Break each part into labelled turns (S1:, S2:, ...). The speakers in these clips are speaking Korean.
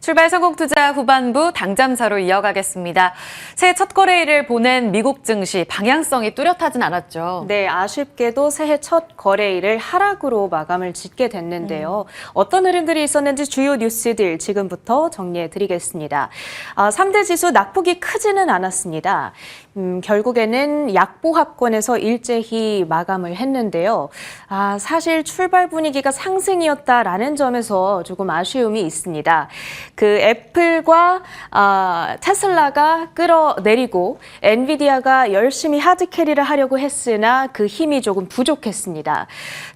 S1: 출발 성공 투자 후반부 당잠사로 이어가겠습니다. 새해 첫 거래일을 보낸 미국 증시 방향성이 뚜렷하진 않았죠.
S2: 네, 아쉽게도 새해 첫 거래일을 하락으로 마감을 짓게 됐는데요. 어떤 흐름들이 있었는지 주요 뉴스들 지금부터 정리해 드리겠습니다. 3대 지수 낙폭이 크지는 않았습니다. 결국에는 약보합권에서 일제히 마감을 했는데요. 사실 출발 분위기가 상승이었다라는 점에서 조금 아쉬움이 있습니다. 그 애플과 테슬라가 끌어내리고 엔비디아가 열심히 하드캐리를 하려고 했으나 그 힘이 조금 부족했습니다.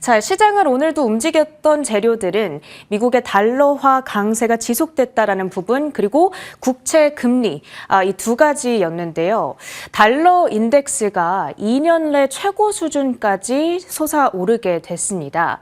S2: 자, 시장을 오늘도 움직였던 재료들은 미국의 달러화 강세가 지속됐다라는 부분, 그리고 국채 금리 이 두 가지였는데요. 달러 인덱스가 2년 내 최고 수준까지 솟아오르게 됐습니다.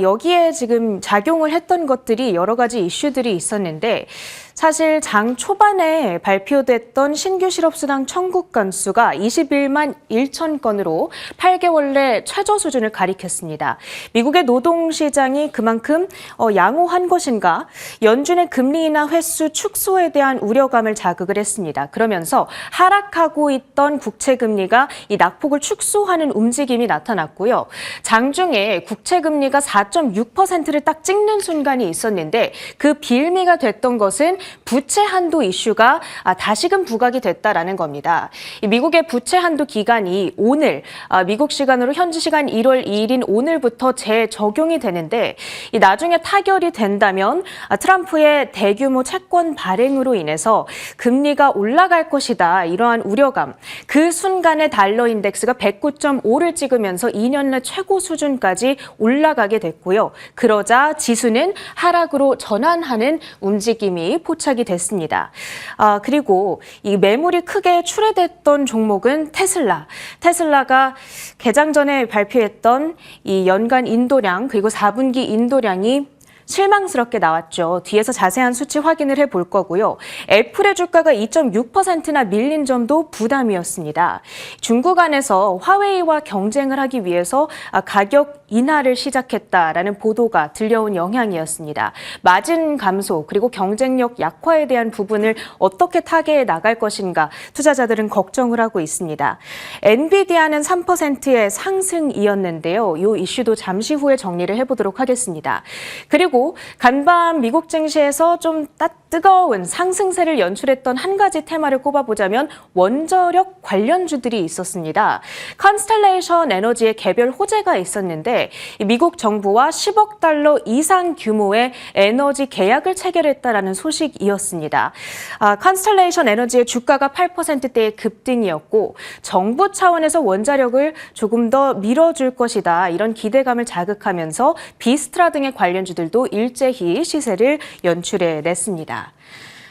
S2: 여기에 지금 작용을 했던 것들이 여러 가지 이슈들이 있었는데, 사실 장 초반에 발표됐던 신규 실업수당 청구 건수가 21만 1천 건으로 8개월 내 최저 수준을 가리켰습니다. 미국의 노동시장이 그만큼 양호한 것인가? 연준의 금리 인하 횟수 축소에 대한 우려감을 자극을 했습니다. 그러면서 하락하고 있던 국채금리가 이 낙폭을 축소하는 움직임이 나타났고요. 장중에 국채금리가 4.6%를 딱 찍는 순간이 있었는데, 그 빌미가 됐던 것은 부채 한도 이슈가 다시금 부각이 됐다라는 겁니다. 미국의 부채 한도 기간이 오늘 미국 시간으로 현지 시간 1월 2일인 오늘부터 재적용이 되는데, 나중에 타결이 된다면 트럼프의 대규모 채권 발행으로 인해서 금리가 올라갈 것이다, 이러한 우려감. 그 순간에 달러 인덱스가 109.5를 찍으면서 2년 내 최고 수준까지 올라가게 됐고요. 그러자 지수는 하락으로 전환하는 움직임이 포착이 됐습니다. 그리고 이 매물이 크게 출회됐던 종목은 테슬라가 개장 전에 발표했던 이 연간 인도량, 그리고 4분기 인도량이 실망스럽게 나왔죠. 뒤에서 자세한 수치 확인을 해볼 거고요. 애플의 주가가 2.6%나 밀린 점도 부담이었습니다. 중국 안에서 화웨이와 경쟁을 하기 위해서 가격 인하를 시작했다라는 보도가 들려온 영향이었습니다. 마진 감소, 그리고 경쟁력 약화에 대한 부분을 어떻게 타개해 나갈 것인가 투자자들은 걱정을 하고 있습니다. 엔비디아는 3%의 상승이었는데요. 이 이슈도 잠시 후에 정리를 해보도록 하겠습니다. 그리고 간밤 미국 증시에서 좀 뜨거운 상승세를 연출했던 한 가지 테마를 꼽아보자면 원자력 관련주들이 있었습니다. 컨스텔레이션 에너지의 개별 호재가 있었는데, 미국 정부와 10억 달러 이상 규모의 에너지 계약을 체결했다라는 소식이었습니다. 컨스텔레이션 에너지의 주가가 8%대의 급등이었고, 정부 차원에서 원자력을 조금 더 밀어줄 것이다, 이런 기대감을 자극하면서 비스트라 등의 관련주들도 일제히 시세를 연출해 냈습니다.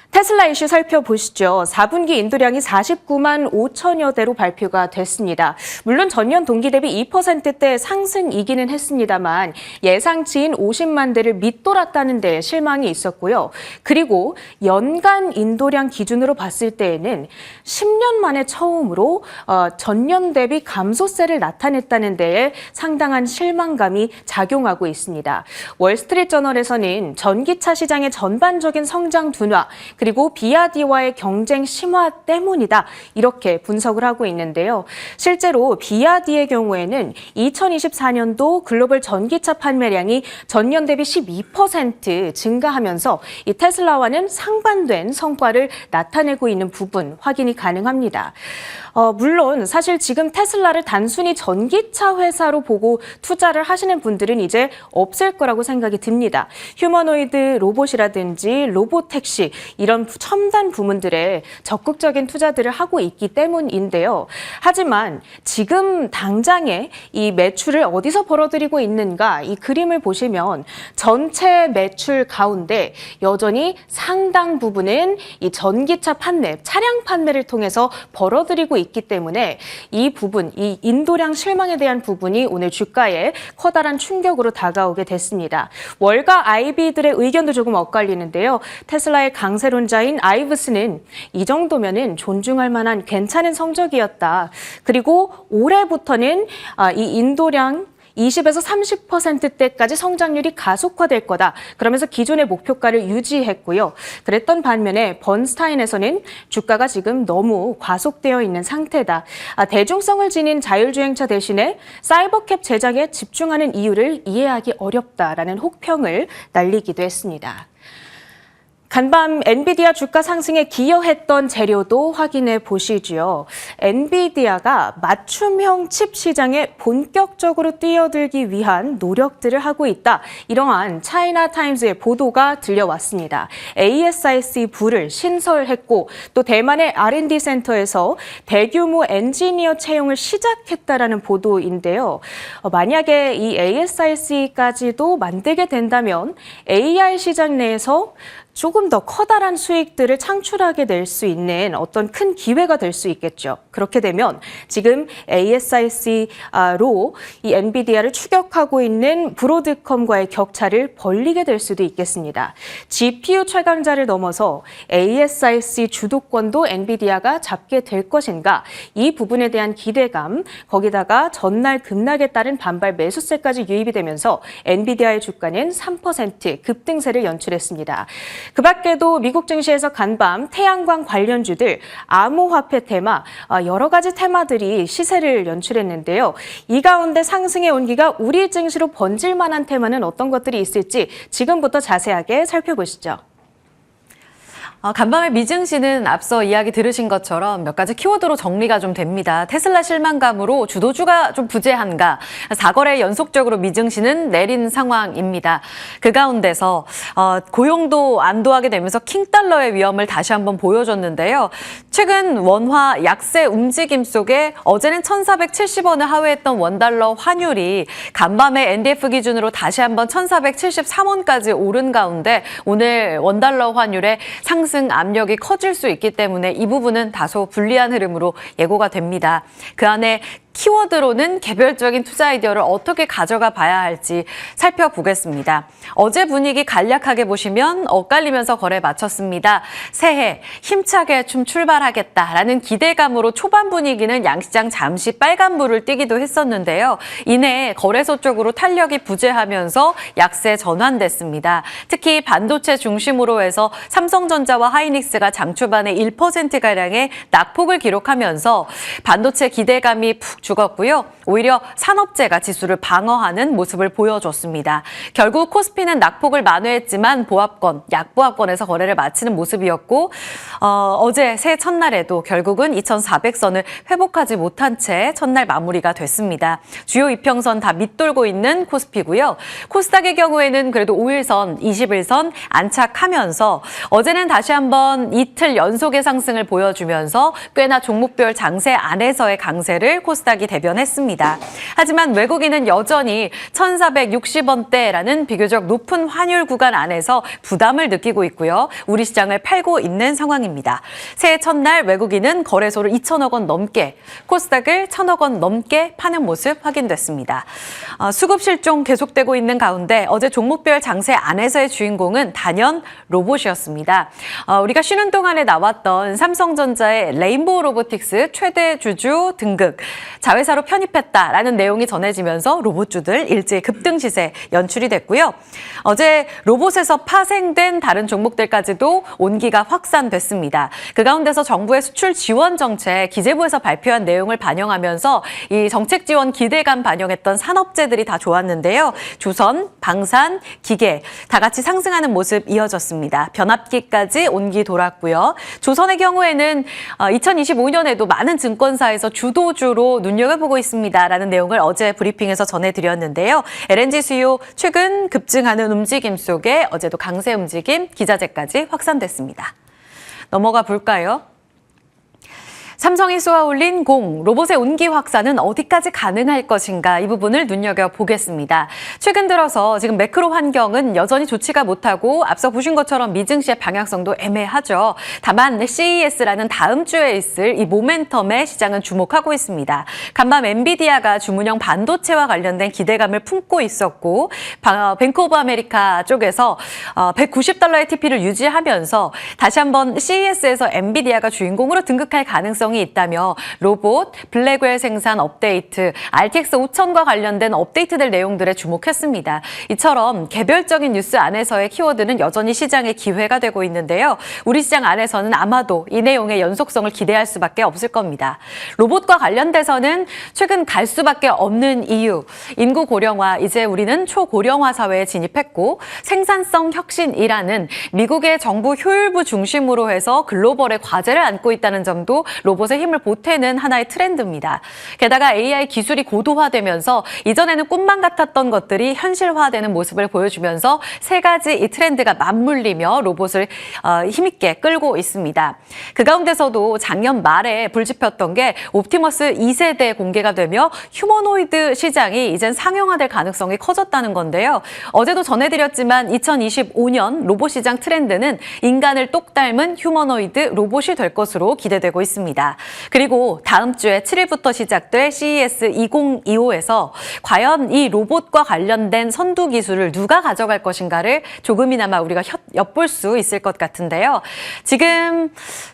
S2: 테슬라 이슈 살펴보시죠. 4분기 인도량이 49만 5천여 대로 발표가 됐습니다. 물론 전년 동기 대비 2%대 상승이기는 했습니다만 예상치인 50만 대를 밑돌았다는 데 실망이 있었고요. 그리고 연간 인도량 기준으로 봤을 때에는 10년 만에 처음으로 전년 대비 감소세를 나타냈다는 데에 상당한 실망감이 작용하고 있습니다. 월스트리트저널에서는 전기차 시장의 전반적인 성장 둔화, 그리고 비아디와의 경쟁 심화 때문이다, 이렇게 분석을 하고 있는데요. 실제로 비아디의 경우에는 2024년도 글로벌 전기차 판매량이 전년 대비 12% 증가하면서 이 테슬라와는 상반된 성과를 나타내고 있는 부분 확인이 가능합니다. 물론 사실 지금 테슬라를 단순히 전기차 회사로 보고 투자를 하시는 분들은 이제 없을 거라고 생각이 듭니다. 휴머노이드 로봇이라든지 로보택시, 이런 첨단 부문들에 적극적인 투자들을 하고 있기 때문인데요. 하지만 지금 당장에 이 매출을 어디서 벌어들이고 있는가, 이 그림을 보시면 전체 매출 가운데 여전히 상당 부분은 이 전기차 판매, 차량 판매를 통해서 벌어들이고 있기 때문에 이 부분, 이 인도량 실망에 대한 부분이 오늘 주가에 커다란 충격으로 다가오게 됐습니다. 월가 IB들의 의견도 조금 엇갈리는데요. 테슬라의 강세론자인 아이브스는 이 정도면은 존중할 만한 괜찮은 성적이었다. 그리고 올해부터는 이 인도량 20에서 30%대까지 성장률이 가속화될 거다. 그러면서 기존의 목표가를 유지했고요. 그랬던 반면에 번스타인에서는 주가가 지금 너무 과속되어 있는 상태다. 대중성을 지닌 자율주행차 대신에 사이버캡 제작에 집중하는 이유를 이해하기 어렵다라는 혹평을 날리기도 했습니다. 간밤 엔비디아 주가 상승에 기여했던 재료도 확인해 보시죠. 엔비디아가 맞춤형 칩 시장에 본격적으로 뛰어들기 위한 노력들을 하고 있다. 이러한 차이나 타임즈의 보도가 들려왔습니다. ASIC 부를 신설했고 또 대만의 R&D 센터에서 대규모 엔지니어 채용을 시작했다라는 보도인데요. 만약에 이 ASIC까지도 만들게 된다면 AI 시장 내에서 조금 더 커다란 수익들을 창출하게 될 수 있는 어떤 큰 기회가 될 수 있겠죠. 그렇게 되면 지금 ASIC로 이 엔비디아를 추격하고 있는 브로드컴과의 격차를 벌리게 될 수도 있겠습니다. GPU 최강자를 넘어서 ASIC 주도권도 엔비디아가 잡게 될 것인가? 이 부분에 대한 기대감, 거기다가 전날 급락에 따른 반발 매수세까지 유입이 되면서 엔비디아의 주가는 3% 급등세를 연출했습니다. 그 밖에도 미국 증시에서 간밤 태양광 관련주들, 암호화폐 테마, 여러 가지 테마들이 시세를 연출했는데요. 이 가운데 상승의 온기가 우리 증시로 번질 만한 테마는 어떤 것들이 있을지 지금부터 자세하게 살펴보시죠.
S1: 간밤의 미증시는 앞서 이야기 들으신 것처럼 몇 가지 키워드로 정리가 좀 됩니다. 테슬라 실망감으로 주도주가 좀 부재한가, 4거래 연속적으로 미증시는 내린 상황입니다. 그 가운데서 고용도 안도하게 되면서 킹달러의 위험을 다시 한번 보여줬는데요. 최근 원화 약세 움직임 속에 어제는 1,470원을 하회했던 원달러 환율이 간밤에 NDF 기준으로 다시 한번 1,473원까지 오른 가운데 오늘 원달러 환율의 상승 압력이 커질 수 있기 때문에 이 부분은 다소 불리한 흐름으로 예고가 됩니다. 그 안에 키워드로는 개별적인 투자 아이디어를 어떻게 가져가 봐야 할지 살펴보겠습니다. 어제 분위기 간략하게 보시면 엇갈리면서 거래 마쳤습니다. 새해 힘차게 좀 출발하겠다라는 기대감으로 초반 분위기는 양시장 잠시 빨간불을 띄기도 했었는데요. 이내 거래소 쪽으로 탄력이 부재하면서 약세 전환됐습니다. 특히 반도체 중심으로 해서 삼성전자와 하이닉스가 장 초반에 1%가량의 낙폭을 기록하면서 반도체 기대감이 푹 죽었고요. 오히려 산업재가 지수를 방어하는 모습을 보여줬습니다. 결국 코스피는 낙폭을 만회했지만 보합권, 약보합권에서 거래를 마치는 모습이었고 어제 새해 첫날에도 결국은 2,400선을 회복하지 못한 채 첫날 마무리가 됐습니다. 주요 이평선 다 밑돌고 있는 코스피고요. 코스닥의 경우에는 그래도 5일선, 21선 안착하면서 어제는 다시 한번 이틀 연속의 상승을 보여주면서 꽤나 종목별 장세 안에서의 강세를 코스닥이 대변했습니다. 하지만 외국인은 여전히 1,460원대라는 비교적 높은 환율 구간 안에서 부담을 느끼고 있고요. 우리 시장을 팔고 있는 상황입니다. 새해 첫날 외국인은 거래소를 2천억 원 넘게, 코스닥을 1,000억 원 넘게 파는 모습 확인됐습니다. 수급 실종 계속되고 있는 가운데 어제 종목별 장세 안에서의 주인공은 단연 로봇이었습니다. 우리가 쉬는 동안에 나왔던 삼성전자의 레인보우 로보틱스 최대 주주 등극, 자회사로 편입했다라는 내용이 전해지면서 로봇주들 일제히 급등 시세 연출이 됐고요. 어제 로봇에서 파생된 다른 종목들까지도 온기가 확산됐습니다. 그 가운데서 정부의 수출 지원 정책, 기재부에서 발표한 내용을 반영하면서 이 정책 지원 기대감 반영했던 산업재들이 다 좋았는데요. 조선, 방산, 기계 다 같이 상승하는 모습 이어졌습니다. 변압기까지 온기 돌았고요. 조선의 경우에는 2025년에도 많은 증권사에서 주도주로 눈여겨보고 있습니다라는 내용을 어제 브리핑에서 전해드렸는데요. LNG 수요 최근 급증하는 움직임 속에 어제도 강세 움직임, 기자재까지 확산됐습니다. 넘어가 볼까요? 삼성이 쏘아올린 공, 로봇의 온기 확산은 어디까지 가능할 것인가 이 부분을 눈여겨보겠습니다. 최근 들어서 지금 매크로 환경은 여전히 좋지가 못하고 앞서 보신 것처럼 미증시의 방향성도 애매하죠. 다만 CES라는 다음 주에 있을 이 모멘텀에 시장은 주목하고 있습니다. 간밤 엔비디아가 주문형 반도체와 관련된 기대감을 품고 있었고 뱅크 오브 아메리카 쪽에서 $190의 TP를 유지하면서 다시 한번 CES에서 엔비디아가 주인공으로 등극할 가능성이 가능성이 있다며 로봇, 블랙웰 생산 업데이트, RTX 5000과 관련된 업데이트될 내용들에 주목했습니다. 이처럼 개별적인 뉴스 안에서의 키워드는 여전히 시장의 기회가 되고 있는데요. 우리 시장 안에서는 아마도 이 내용의 연속성을 기대할 수밖에 없을 겁니다. 로봇과 관련돼서는 최근 갈 수밖에 없는 이유, 인구 고령화, 이제 우리는 초고령화 사회에 진입했고 생산성 혁신이라는 미국의 정부 효율부 중심으로 해서 글로벌의 과제를 안고 있다는 점도 로봇의 힘을 보태는 하나의 트렌드입니다. 게다가 AI 기술이 고도화되면서 이전에는 꿈만 같았던 것들이 현실화되는 모습을 보여주면서 세 가지 이 트렌드가 맞물리며 로봇을 힘있게 끌고 있습니다. 그 가운데서도 작년 말에 불집혔던 게 옵티머스 2세대 공개가 되며 휴머노이드 시장이 이젠 상용화될 가능성이 커졌다는 건데요. 어제도 전해드렸지만 2025년 로봇 시장 트렌드는 인간을 똑 닮은 휴머노이드 로봇이 될 것으로 기대되고 있습니다. 그리고 다음 주에 7일부터 시작될 CES 2025에서 과연 이 로봇과 관련된 선두 기술을 누가 가져갈 것인가를 조금이나마 우리가 엿볼 수 있을 것 같은데요. 지금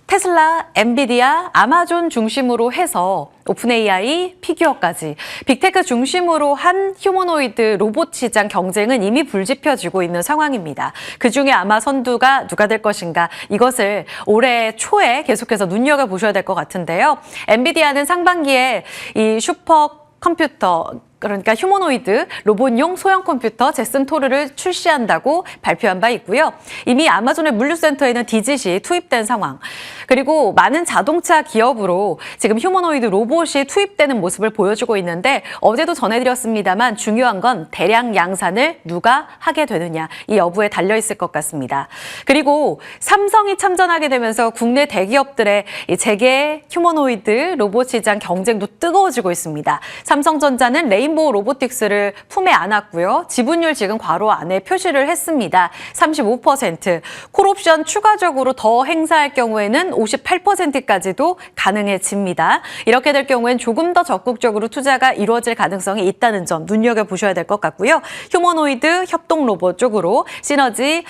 S1: 테슬라, 엔비디아, 아마존 중심으로 해서 오픈 AI, 피규어까지 빅테크 중심으로 한 휴머노이드 로봇 시장 경쟁은 이미 불지펴지고 있는 상황입니다. 그중에 아마 선두가 누가 될 것인가, 이것을 올해 초에 계속해서 눈여겨보셔야 될 것 같은데요. 엔비디아는 상반기에 이 슈퍼컴퓨터, 그러니까 휴머노이드 로봇용 소형 컴퓨터 제슨 토르를 출시한다고 발표한 바 있고요. 이미 아마존의 물류센터에는 디짓이 투입된 상황. 그리고 많은 자동차 기업으로 지금 휴머노이드 로봇이 투입되는 모습을 보여주고 있는데 어제도 전해드렸습니다만 중요한 건 대량 양산을 누가 하게 되느냐, 이 여부에 달려있을 것 같습니다. 그리고 삼성이 참전하게 되면서 국내 대기업들의 이 재계 휴머노이드 로봇 시장 경쟁도 뜨거워지고 있습니다. 삼성전자는 레인보우 로보틱스를 품에 안았고요. 지분율 지금 괄호 안에 표시를 했습니다. 35%. 콜옵션 추가적으로 더 행사할 경우에는 58%까지도 가능해집니다. 이렇게 될 경우엔 조금 더 적극적으로 투자가 이루어질 가능성이 있다는 점 눈여겨보셔야 될 것 같고요. 휴머노이드 협동 로봇 쪽으로 시너지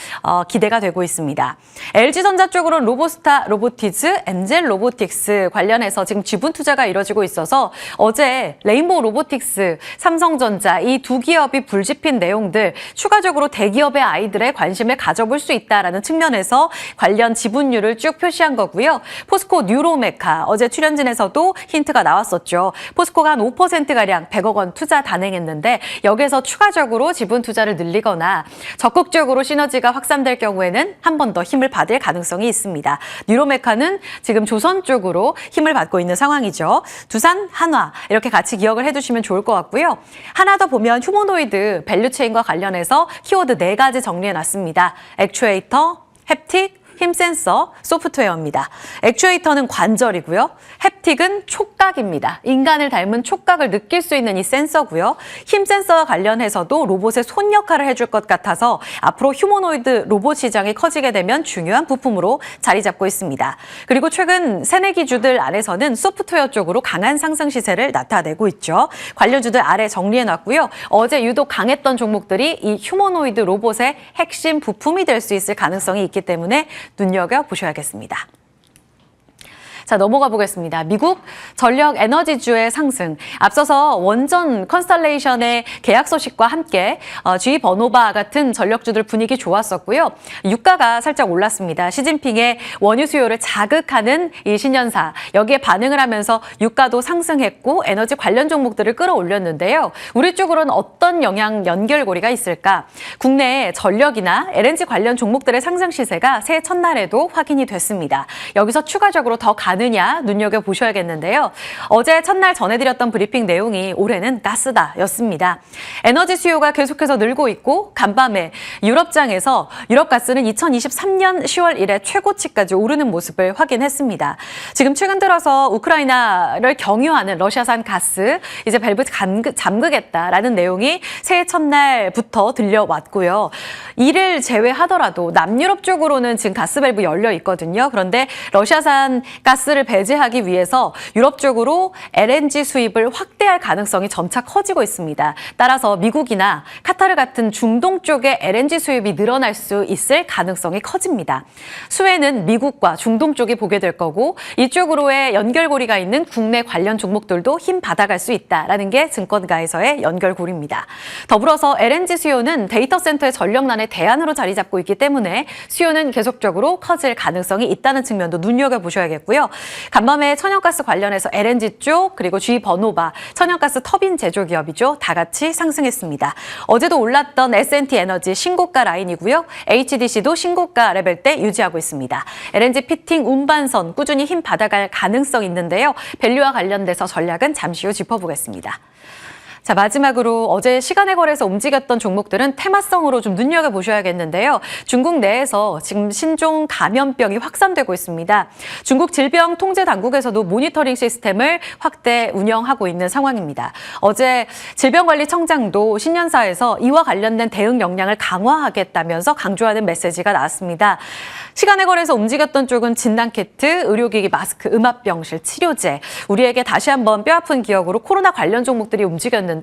S1: 기대가 되고 있습니다. LG전자 쪽으로는 로보스타 로보티즈, 엔젤 로보틱스 관련해서 지금 지분 투자가 이루어지고 있어서 어제 레인보우 로보틱스, 삼성전자 이 두 기업이 불집힌 내용들 추가적으로 대기업의 아이들의 관심을 가져볼 수 있다라는 측면에서 관련 지분율을 쭉 표시한 거고요. 포스코 뉴로메카 어제 출연진에서도 힌트가 나왔었죠. 포스코가 한 5%가량 100억 원 투자 단행했는데 여기에서 추가적으로 지분 투자를 늘리거나 적극적으로 시너지가 확산될 경우에는 한 번 더 힘을 받을 가능성이 있습니다. 뉴로메카는 지금 조선 쪽으로 힘을 받고 있는 상황이죠. 두산, 한화 이렇게 같이 기억을 해두시면 좋을 것 같고요. 하나 더 보면 휴머노이드 밸류체인과 관련해서 키워드 4가지 정리해놨습니다. 액추에이터, 햅틱, 힘센서, 소프트웨어입니다. 액추에이터는 관절이고요. 햅틱은 촉각입니다. 인간을 닮은 촉각을 느낄 수 있는 이 센서고요. 힘센서와 관련해서도 로봇의 손 역할을 해줄 것 같아서 앞으로 휴머노이드 로봇 시장이 커지게 되면 중요한 부품으로 자리 잡고 있습니다. 그리고 최근 새내기주들 안에서는 소프트웨어 쪽으로 강한 상승 시세를 나타내고 있죠. 관련주들 아래 정리해놨고요. 어제 유독 강했던 종목들이 이 휴머노이드 로봇의 핵심 부품이 될 수 있을 가능성이 있기 때문에 눈여겨보셔야겠습니다. 자, 넘어가 보겠습니다. 미국 전력 에너지주의 상승. 앞서서 원전 컨스텔레이션의 계약 소식과 함께 GE 버노바 같은 전력주들 분위기 좋았었고요. 유가가 살짝 올랐습니다. 시진핑의 원유 수요를 자극하는 이 신년사. 여기에 반응을 하면서 유가도 상승했고 에너지 관련 종목들을 끌어올렸는데요. 우리 쪽으로는 어떤 영향 연결고리가 있을까? 국내 전력이나 LNG 관련 종목들의 상승 시세가 새해 첫날에도 확인이 됐습니다. 여기서 추가적으로 더 가느냐 눈여겨보셔야겠는데요. 어제 첫날 전해드렸던 브리핑 내용이 올해는 가스다였습니다. 에너지 수요가 계속해서 늘고 있고 간밤에 유럽장에서 유럽가스는 2023년 10월 이래 최고치까지 오르는 모습을 확인했습니다. 지금 최근 들어서 우크라이나를 경유하는 러시아산 가스 이제 밸브 잠그겠다라는 내용이 새해 첫날부터 들려왔고요. 이를 제외하더라도 남유럽 쪽으로는 지금 가스 밸브 열려 있거든요. 그런데 러시아산 가스 가스를 배제하기 위해서 유럽 쪽으로 LNG 수입을 확대할 가능성이 점차 커지고 있습니다. 따라서 미국이나 카타르 같은 중동 쪽의 LNG 수입이 늘어날 수 있을 가능성이 커집니다. 수혜는 미국과 중동 쪽이 보게 될 거고 이쪽으로의 연결고리가 있는 국내 관련 종목들도 힘 받아갈 수 있다라는 게 증권가에서의 연결고리입니다. 더불어서 LNG 수요는 데이터 센터의 전력난의 대안으로 자리 잡고 있기 때문에 수요는 계속적으로 커질 가능성이 있다는 측면도 눈여겨보셔야겠고요. 간밤에 천연가스 관련해서 LNG 쪽 그리고 G버노바 천연가스 터빈 제조 기업이죠. 다 같이 상승했습니다. 어제도 올랐던 S&T 에너지 신고가 라인이고요. HDC도 신고가 레벨대 유지하고 있습니다. LNG 피팅 운반선 꾸준히 힘 받아갈 가능성 있는데요. 밸류와 관련돼서 전략은 잠시 후 짚어보겠습니다. 자, 마지막으로 어제 시간의 거래에서 움직였던 종목들은 테마성으로 좀 눈여겨보셔야겠는데요. 중국 내에서 지금 신종 감염병이 확산되고 있습니다. 중국 질병통제당국에서도 모니터링 시스템을 확대 운영하고 있는 상황입니다. 어제 질병관리청장도 신년사에서 이와 관련된 대응 역량을 강화하겠다면서 강조하는 메시지가 나왔습니다. 시간의 거래에서 움직였던 쪽은 진단키트, 의료기기, 마스크, 음압병실, 치료제. 우리에게 다시 한번 뼈아픈 기억으로 코로나 관련 종목들이 움직였는데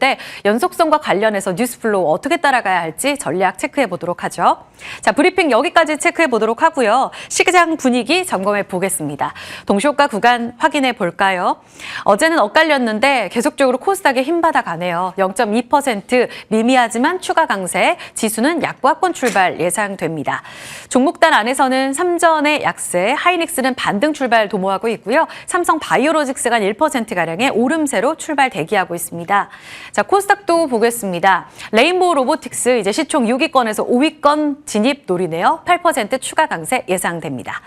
S1: 연속성과 관련해서 뉴스플로우 어떻게 따라가야 할지 전략 체크해 보도록 하죠. 자, 브리핑 여기까지 체크해 보도록 하고요. 시장 분위기 점검해 보겠습니다. 동시효과 구간 확인해 볼까요? 어제는 엇갈렸는데 계속적으로 코스닥에 힘받아 가네요. 0.2% 미미하지만 추가 강세, 지수는 약보합권 출발 예상됩니다. 종목단 안에서는 삼전의 약세, 하이닉스는 반등 출발 도모하고 있고요. 삼성 바이오로직스가 1%가량의 오름세로 출발 대기하고 있습니다. 자, 코스닥도 보겠습니다. 레인보우 로보틱스 이제 시총 6위권에서 5위권 진입 노리네요. 8% 추가 강세 예상됩니다.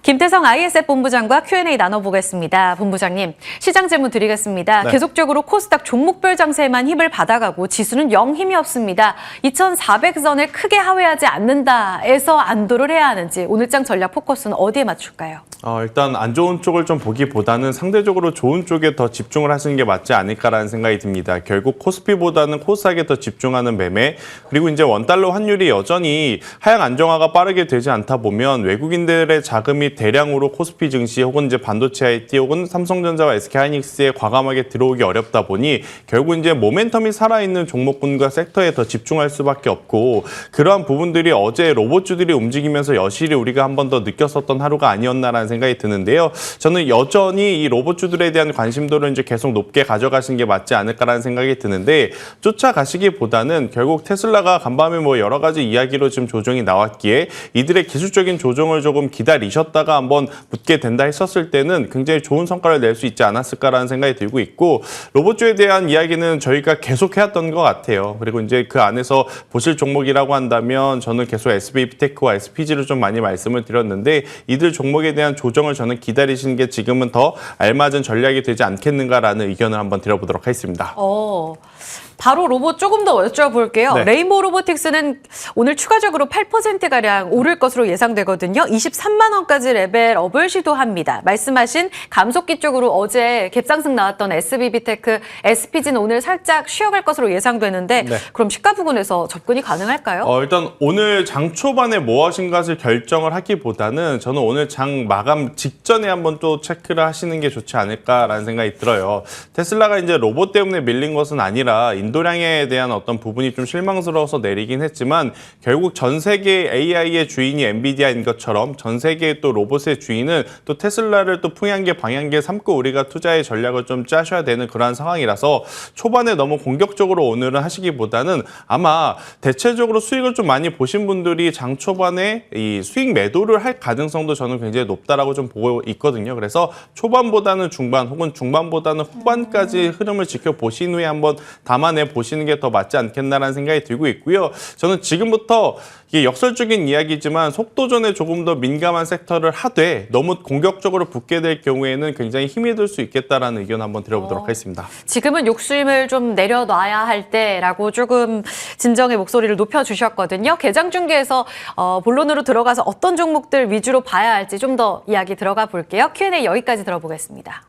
S1: 김태성 ISF 본부장과 Q&A 나눠보겠습니다. 본부장님, 시장 질문 드리겠습니다.
S3: 네.
S1: 계속적으로 코스닥 종목별 장세에만 힘을 받아가고 지수는 영 힘이 없습니다. 2,400선을 크게 하회하지 않는다에서 안도를 해야 하는지 오늘장 전략 포커스는 어디에 맞출까요?
S3: 일단 안 좋은 쪽을 좀 보기보다는 상대적으로 좋은 쪽에 더 집중을 하시는 게 맞지 않을까라는 생각이 듭니다. 결국 코스피보다는 코스닥에 더 집중하는 매매, 그리고 이제 원달러 환율이 여전히 하향 안정화가 빠르게 되지 않다 보면 외국인들의 자금이 대량으로 코스피 증시 혹은 이제 반도체 IT 혹은 삼성전자와 SK하이닉스에 과감하게 들어오기 어렵다 보니 결국 이제 모멘텀이 살아있는 종목군과 섹터에 더 집중할 수밖에 없고, 그러한 부분들이 어제 로봇주들이 움직이면서 여실히 우리가 한 번 더 느꼈었던 하루가 아니었나라는 생각이 드는데요. 저는 여전히 이 로봇주들에 대한 관심도를 이제 계속 높게 가져가시는 게 맞지 않을까라는 생각이 드는데, 쫓아가시기보다는 결국 테슬라가 간밤에 뭐 여러 가지 이야기로 지금 조정이 나왔기에 이들의 기술적인 조정을 조금 기다리셨다가 한번 붙게 된다 했었을 때는 굉장히 좋은 성과를 낼 수 있지 않았을까라는 생각이 들고 있고, 로봇주에 대한 이야기는 저희가 계속 해왔던 것 같아요. 그리고 이제 그 안에서 보실 종목이라고 한다면 저는 계속 SBI프테크와 SPG를 좀 많이 말씀을 드렸는데, 이들 종목에 대한 조정을 저는 기다리시는 게 지금은 더 알맞은 전략이 되지 않겠는가라는 의견을 한번 드려보도록 하겠습니다.
S1: 바로 로봇 조금 더 여쭤볼게요.
S3: 네.
S1: 레인보우 로보틱스는 오늘 추가적으로 8%가량 오를 것으로 예상되거든요. 23만 원까지 레벨업을 시도합니다. 말씀하신 감속기 쪽으로 어제 갭상승 나왔던 SBB테크, SPG는 오늘 살짝 쉬어갈 것으로 예상되는데
S3: 네.
S1: 그럼 시가 부근에서 접근이 가능할까요?
S3: 일단 오늘 장 초반에 무엇인 것을 결정을 하기보다는 저는 오늘 장 마감 직전에 한번 또 체크를 하시는 게 좋지 않을까라는 생각이 들어요. 테슬라가 이제 로봇 때문에 밀린 것은 아니라 인도량에 대한 어떤 부분이 좀 실망스러워서 내리긴 했지만, 결국 전 세계 AI의 주인이 엔비디아인 것처럼 전 세계의 또 로봇의 주인은 또 테슬라를 또 풍향계 방향계 삼고 우리가 투자의 전략을 좀 짜셔야 되는 그러한 상황이라서 초반에 너무 공격적으로 오늘은 하시기보다는 아마 대체적으로 수익을 좀 많이 보신 분들이 장 초반에 이 수익 매도를 할 가능성도 저는 굉장히 높다라고 좀 보고 있거든요. 그래서 초반보다는 중반 혹은 중반보다는 후반까지 흐름을 지켜보신 후에 한번 담아내 보시는 게 더 맞지 않겠나라는 생각이 들고 있고요. 저는 지금부터 이게 역설적인 이야기지만 속도전에 조금 더 민감한 섹터를 하되 너무 공격적으로 붙게 될 경우에는 굉장히 힘이 들 수 있겠다라는 의견 한번 드려보도록 하겠습니다.
S1: 지금은 욕심을 좀 내려놔야 할 때라고 조금 진정의 목소리를 높여주셨거든요. 개장 중계에서 본론으로 들어가서 어떤 종목들 위주로 봐야 할지 좀 더 이야기 들어가 볼게요. Q&A 여기까지 들어보겠습니다.